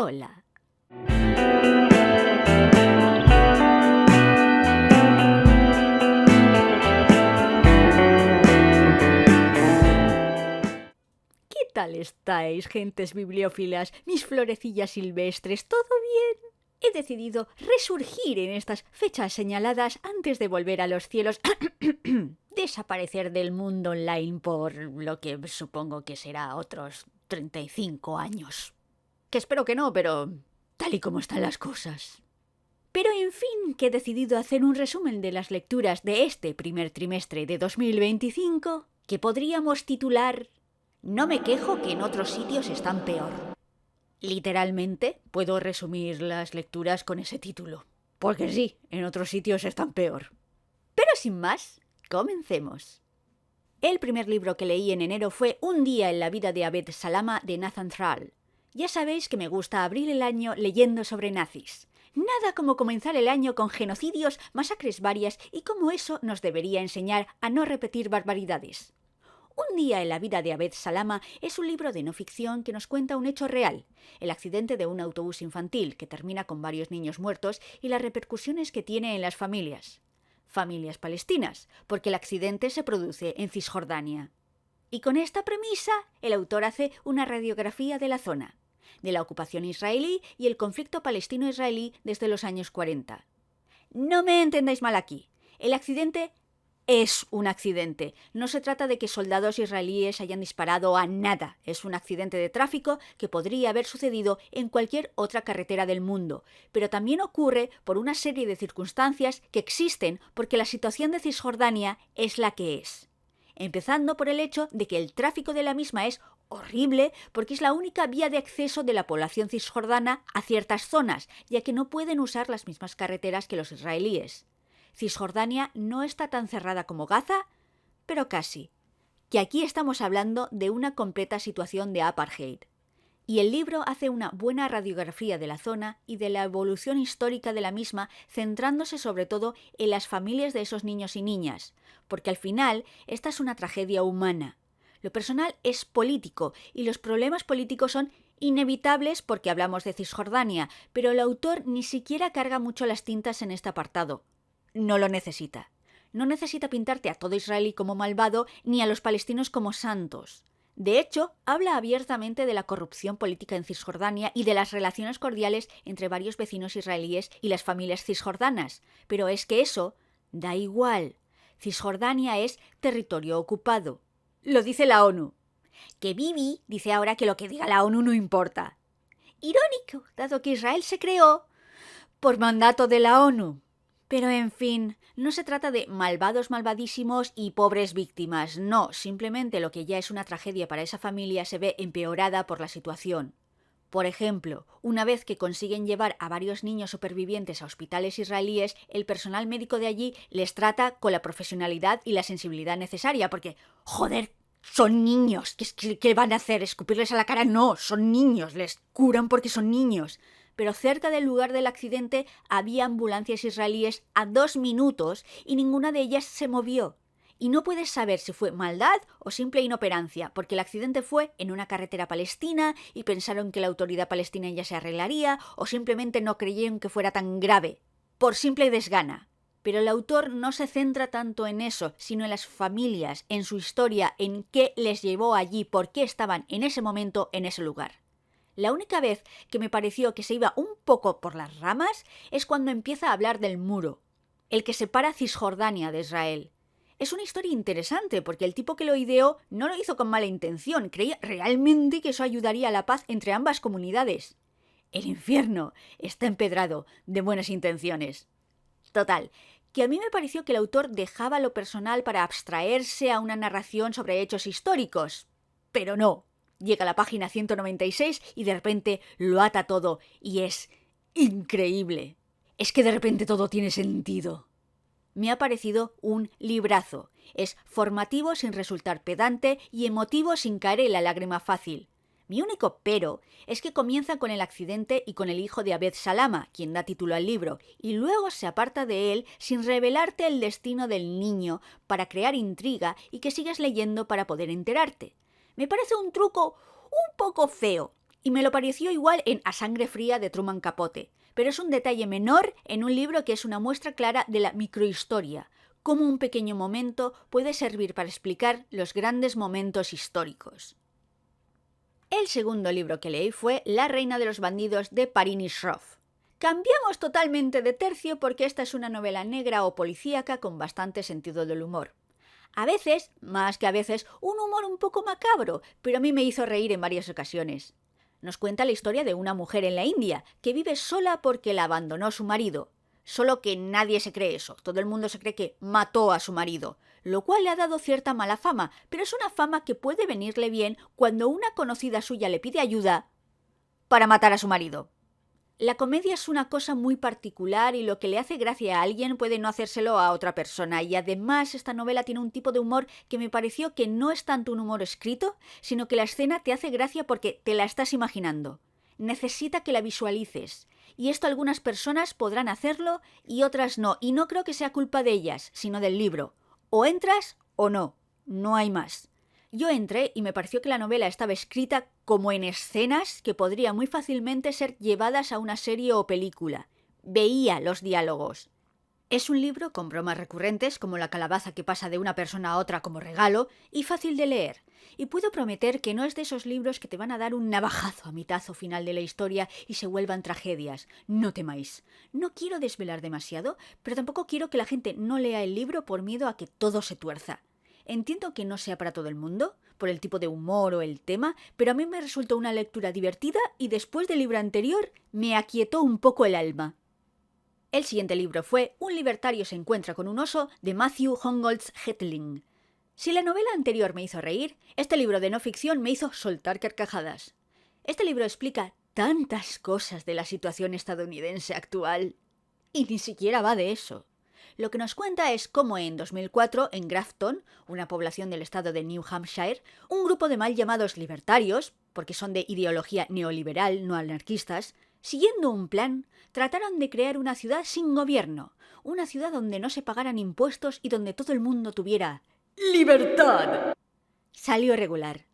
Hola. ¿Qué tal estáis, gentes bibliófilas, mis florecillas silvestres? ¿Todo bien? He decidido resurgir en estas fechas señaladas antes de volver a los cielos, desaparecer del mundo online por lo que supongo que será otros 35 años. Que espero que no, pero tal y como están las cosas. Pero en fin, que he decidido hacer un resumen de las lecturas de este primer trimestre de 2025 que podríamos titular No me quejo que en otros sitios están peor. Literalmente, puedo resumir las lecturas con ese título. Porque sí, en otros sitios están peor. Pero sin más, comencemos. El primer libro que leí en enero fue Un día en la vida de Abed Salama de Nathan Thrall. Ya sabéis que me gusta abrir el año leyendo sobre nazis. Nada como comenzar el año con genocidios, masacres varias y cómo eso nos debería enseñar a no repetir barbaridades. Un día en la vida de Abed Salama es un libro de no ficción que nos cuenta un hecho real, el accidente de un autobús infantil que termina con varios niños muertos y las repercusiones que tiene en las familias. Familias palestinas, porque el accidente se produce en Cisjordania. Y con esta premisa, el autor hace una radiografía de la zona, de la ocupación israelí y el conflicto palestino-israelí desde los años 40. No me entendáis mal aquí, el accidente es un accidente. No se trata de que soldados israelíes hayan disparado a nada. Es un accidente de tráfico que podría haber sucedido en cualquier otra carretera del mundo. Pero también ocurre por una serie de circunstancias que existen porque la situación de Cisjordania es la que es. Empezando por el hecho de que el tráfico de la misma es horrible porque es la única vía de acceso de la población cisjordana a ciertas zonas, ya que no pueden usar las mismas carreteras que los israelíes. Cisjordania no está tan cerrada como Gaza, pero casi. Que aquí estamos hablando de una completa situación de apartheid. Y el libro hace una buena radiografía de la zona y de la evolución histórica de la misma, centrándose sobre todo en las familias de esos niños y niñas, porque al final esta es una tragedia humana. Lo personal es político y los problemas políticos son inevitables porque hablamos de Cisjordania, pero el autor ni siquiera carga mucho las tintas en este apartado. No lo necesita. No necesita pintarte a todo israelí como malvado ni a los palestinos como santos. De hecho, habla abiertamente de la corrupción política en Cisjordania y de las relaciones cordiales entre varios vecinos israelíes y las familias cisjordanas. Pero es que eso da igual. Cisjordania es territorio ocupado. Lo dice la ONU. Que Bibi dice ahora que lo que diga la ONU no importa. Irónico, dado que Israel se creó por mandato de la ONU. Pero en fin, no se trata de malvados malvadísimos y pobres víctimas, no, simplemente lo que ya es una tragedia para esa familia se ve empeorada por la situación. Por ejemplo, una vez que consiguen llevar a varios niños supervivientes a hospitales israelíes, el personal médico de allí les trata con la profesionalidad y la sensibilidad necesaria, porque, joder, son niños, ¿qué van a hacer? ¿Escupirles a la cara? No, son niños, les curan porque son niños. Pero cerca del lugar del accidente había ambulancias israelíes a 2 minutos y ninguna de ellas se movió. Y no puedes saber si fue maldad o simple inoperancia, porque el accidente fue en una carretera palestina y pensaron que la autoridad palestina ya se arreglaría o simplemente no creyeron que fuera tan grave, por simple desgana. Pero el autor no se centra tanto en eso, sino en las familias, en su historia, en qué les llevó allí, por qué estaban en ese momento en ese lugar. La única vez que me pareció que se iba un poco por las ramas es cuando empieza a hablar del muro, el que separa Cisjordania de Israel. Es una historia interesante porque el tipo que lo ideó no lo hizo con mala intención, creía realmente que eso ayudaría a la paz entre ambas comunidades. El infierno está empedrado de buenas intenciones. Total, que a mí me pareció que el autor dejaba lo personal para abstraerse a una narración sobre hechos históricos. Pero no. Llega a la página 196 y de repente lo ata todo y es increíble. Es que de repente todo tiene sentido. Me ha parecido un librazo. Es formativo sin resultar pedante y emotivo sin caer en la lágrima fácil. Mi único pero es que comienza con el accidente y con el hijo de Abed Salama, quien da título al libro, y luego se aparta de él sin revelarte el destino del niño para crear intriga y que sigas leyendo para poder enterarte. Me parece un truco un poco feo, Y me lo pareció igual en A sangre fría de Truman Capote, pero es un detalle menor en un libro que es una muestra clara de la microhistoria, cómo un pequeño momento puede servir para explicar los grandes momentos históricos. El segundo libro que leí fue La reina de los bandidos de Parini Shroff. Cambiamos totalmente de tercio porque esta es una novela negra o policíaca con bastante sentido del humor. A veces, más que a veces, un humor un poco macabro, pero a mí me hizo reír en varias ocasiones. Nos cuenta la historia de una mujer en la India que vive sola porque la abandonó su marido. Solo que nadie se cree eso, todo el mundo se cree que mató a su marido, lo cual le ha dado cierta mala fama, pero es una fama que puede venirle bien cuando una conocida suya le pide ayuda para matar a su marido. La comedia es una cosa muy particular y lo que le hace gracia a alguien puede no hacérselo a otra persona, y además esta novela tiene un tipo de humor que me pareció que no es tanto un humor escrito, sino que la escena te hace gracia porque te la estás imaginando. Necesita que la visualices, y esto algunas personas podrán hacerlo y otras no, y no creo que sea culpa de ellas, sino del libro. O entras o no, no hay más. Yo entré y me pareció que la novela estaba escrita como en escenas que podría muy fácilmente ser llevadas a una serie o película. Veía los diálogos. Es un libro con bromas recurrentes como la calabaza que pasa de una persona a otra como regalo y fácil de leer. Y puedo prometer que no es de esos libros que te van a dar un navajazo a mitad o final de la historia y se vuelvan tragedias. No temáis. No quiero desvelar demasiado, pero tampoco quiero que la gente no lea el libro por miedo a que todo se tuerza. Entiendo que no sea para todo el mundo, por el tipo de humor o el tema, pero a mí me resultó una lectura divertida y después del libro anterior me aquietó un poco el alma. El siguiente libro fue Un libertario se encuentra con un oso de Matthew Hongoltz Hetling. Si la novela anterior me hizo reír, este libro de no ficción me hizo soltar carcajadas. Este libro explica tantas cosas de la situación estadounidense actual. Y ni siquiera va de eso. Lo que nos cuenta es cómo en 2004, en Grafton, una población del estado de New Hampshire, un grupo de mal llamados libertarios, porque son de ideología neoliberal, no anarquistas, siguiendo un plan, trataron de crear una ciudad sin gobierno, una ciudad donde no se pagaran impuestos y donde todo el mundo tuviera ¡libertad! Salió regular.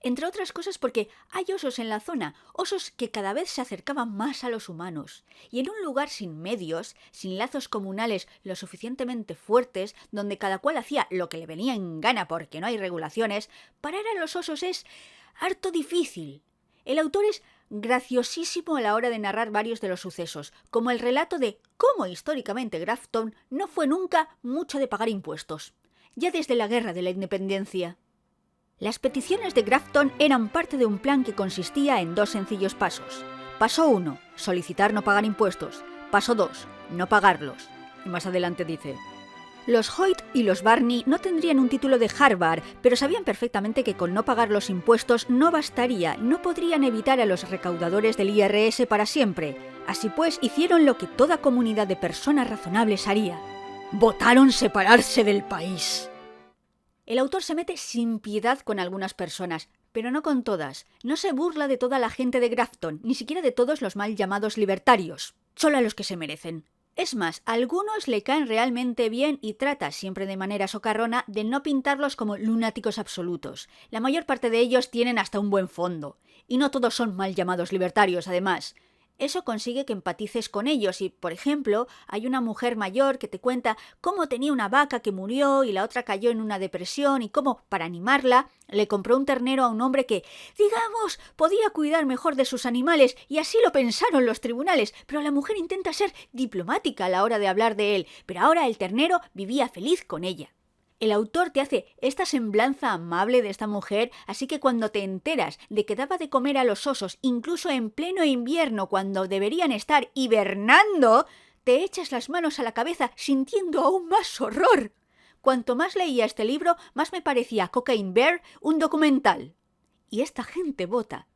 Entre otras cosas porque hay osos en la zona, osos que cada vez se acercaban más a los humanos, y en un lugar sin medios, sin lazos comunales lo suficientemente fuertes, donde cada cual hacía lo que le venía en gana porque no hay regulaciones, parar a los osos es harto difícil. El autor es graciosísimo a la hora de narrar varios de los sucesos, como el relato de cómo históricamente Grafton no fue nunca mucho de pagar impuestos, ya desde la Guerra de la Independencia. Las peticiones de Grafton eran parte de un plan que consistía en 2 sencillos pasos. Paso 1, solicitar no pagar impuestos. Paso 2, no pagarlos. Y más adelante dice: los Hoyt y los Barney no tendrían un título de Harvard, pero sabían perfectamente que con no pagar los impuestos no bastaría, no podrían evitar a los recaudadores del IRS para siempre. Así pues, hicieron lo que toda comunidad de personas razonables haría. Votaron separarse del país. El autor se mete sin piedad con algunas personas, pero no con todas. No se burla de toda la gente de Grafton, ni siquiera de todos los mal llamados libertarios. Solo a los que se merecen. Es más, a algunos le caen realmente bien y trata, siempre de manera socarrona, de no pintarlos como lunáticos absolutos. La mayor parte de ellos tienen hasta un buen fondo. Y no todos son mal llamados libertarios, además. Eso consigue que empatices con ellos y, por ejemplo, hay una mujer mayor que te cuenta cómo tenía una vaca que murió y la otra cayó en una depresión y cómo, para animarla, le compró un ternero a un hombre que, digamos, podía cuidar mejor de sus animales, y así lo pensaron los tribunales, pero la mujer intenta ser diplomática a la hora de hablar de él, pero ahora el ternero vivía feliz con ella. El autor te hace esta semblanza amable de esta mujer, así que cuando te enteras de que daba de comer a los osos incluso en pleno invierno cuando deberían estar hibernando, te echas las manos a la cabeza sintiendo aún más horror. Cuanto más leía este libro, más me parecía Cocaine Bear un documental. Y esta gente vota.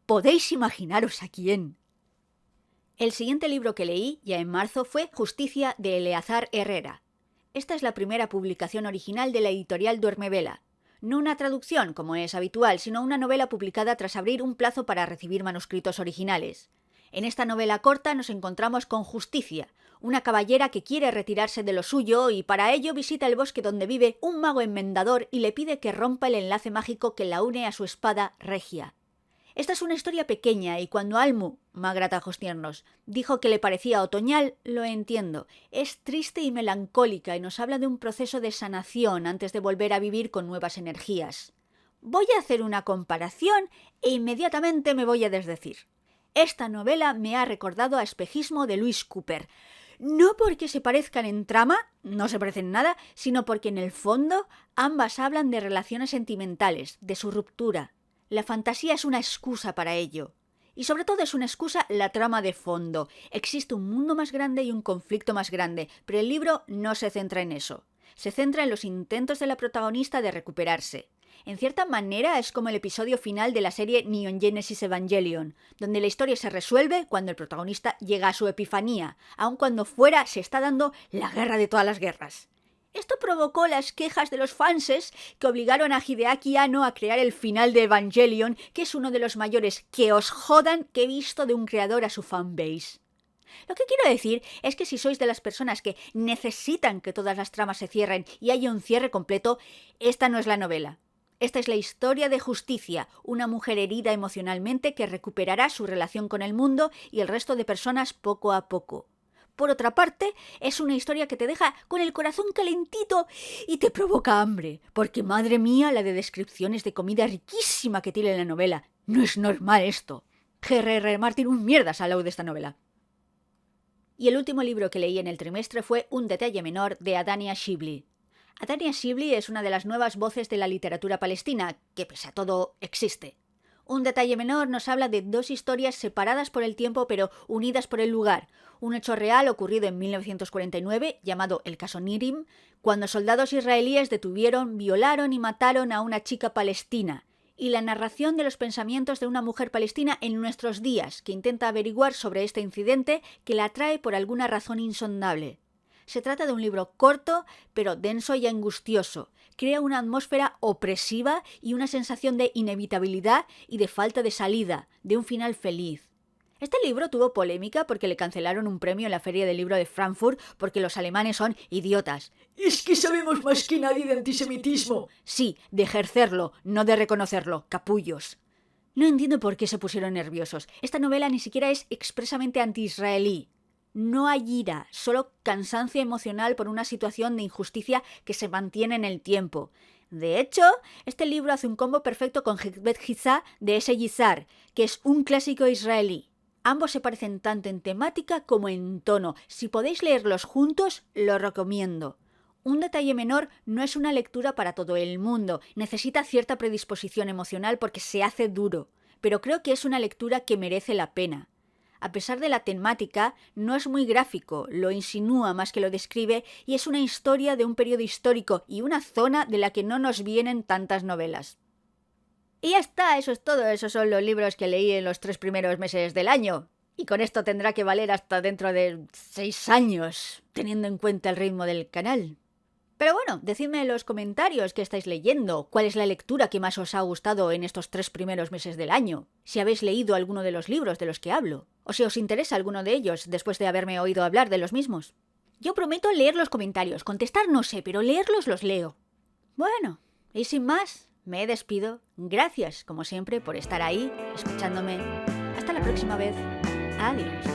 Podéis imaginaros a quién. El siguiente libro que leí, ya en marzo, fue Justicia de Eleazar Herrera. Esta es la primera publicación original de la editorial Duermevela. No una traducción, como es habitual, sino una novela publicada tras abrir un plazo para recibir manuscritos originales. En esta novela corta nos encontramos con Justicia, una caballera que quiere retirarse de lo suyo y para ello visita el bosque donde vive un mago enmendador y le pide que rompa el enlace mágico que la une a su espada regia. Esta es una historia pequeña y cuando Almu, Magrata ojos tiernos, dijo que le parecía otoñal, lo entiendo. Es triste y melancólica y nos habla de un proceso de sanación antes de volver a vivir con nuevas energías. Voy a hacer una comparación e inmediatamente me voy a desdecir. Esta novela me ha recordado a Espejismo de Lewis Cooper. No porque se parezcan en trama, no se parecen nada, sino porque en el fondo ambas hablan de relaciones sentimentales, de su ruptura. La fantasía es una excusa para ello. Y sobre todo es una excusa la trama de fondo. Existe un mundo más grande y un conflicto más grande, pero el libro no se centra en eso. Se centra en los intentos de la protagonista de recuperarse. En cierta manera es como el episodio final de la serie Neon Genesis Evangelion, donde la historia se resuelve cuando el protagonista llega a su epifanía, aun cuando fuera se está dando la guerra de todas las guerras. Esto provocó las quejas de los fanses que obligaron a Hideaki Anno a crear el final de Evangelion, que es uno de los mayores que os jodan que he visto de un creador a su fanbase. Lo que quiero decir es que si sois de las personas que necesitan que todas las tramas se cierren y haya un cierre completo, esta no es la novela. Esta es la historia de Justicia, una mujer herida emocionalmente que recuperará su relación con el mundo y el resto de personas poco a poco. Por otra parte, es una historia que te deja con el corazón calentito y te provoca hambre, porque madre mía la de descripciones de comida riquísima que tiene la novela. No es normal esto. G.R.R. Martin, un mierdas al lado de esta novela. Y el último libro que leí en el trimestre fue Un detalle menor de Adania Shibli. Adania Shibli es una de las nuevas voces de la literatura palestina, que pese a todo existe. Un detalle menor nos habla de dos historias separadas por el tiempo pero unidas por el lugar. Un hecho real ocurrido en 1949, llamado el caso Nirim, cuando soldados israelíes detuvieron, violaron y mataron a una chica palestina. Y la narración de los pensamientos de una mujer palestina en nuestros días, que intenta averiguar sobre este incidente que la atrae por alguna razón insondable. Se trata de un libro corto, pero denso y angustioso. Crea una atmósfera opresiva y una sensación de inevitabilidad y de falta de salida, de un final feliz. Este libro tuvo polémica porque le cancelaron un premio en la Feria del Libro de Frankfurt porque los alemanes son idiotas. Es que sabemos más que nadie de antisemitismo. Sí, de ejercerlo, no de reconocerlo, capullos. No entiendo por qué se pusieron nerviosos. Esta novela ni siquiera es expresamente anti-israelí. No hay ira, solo cansancio emocional por una situación de injusticia que se mantiene en el tiempo. De hecho, este libro hace un combo perfecto con Hekbet Giza de Ese Yizar, que es un clásico israelí. Ambos se parecen tanto en temática como en tono. Si podéis leerlos juntos, lo recomiendo. Un detalle menor no es una lectura para todo el mundo. Necesita cierta predisposición emocional porque se hace duro. Pero creo que es una lectura que merece la pena. A pesar de la temática, no es muy gráfico, lo insinúa más que lo describe y es una historia de un periodo histórico y una zona de la que no nos vienen tantas novelas. Y ya está, eso es todo, esos son los libros que leí en los 3 primeros meses del año. Y con esto tendrá que valer hasta dentro de 6 años, teniendo en cuenta el ritmo del canal. Pero bueno, decidme en los comentarios qué estáis leyendo, cuál es la lectura que más os ha gustado en estos 3 primeros meses del año, si habéis leído alguno de los libros de los que hablo, o si os interesa alguno de ellos después de haberme oído hablar de los mismos. Yo prometo leer los comentarios, contestar no sé, pero leerlos los leo. Bueno, y sin más, me despido. Gracias, como siempre, por estar ahí, escuchándome. Hasta la próxima vez. Adiós.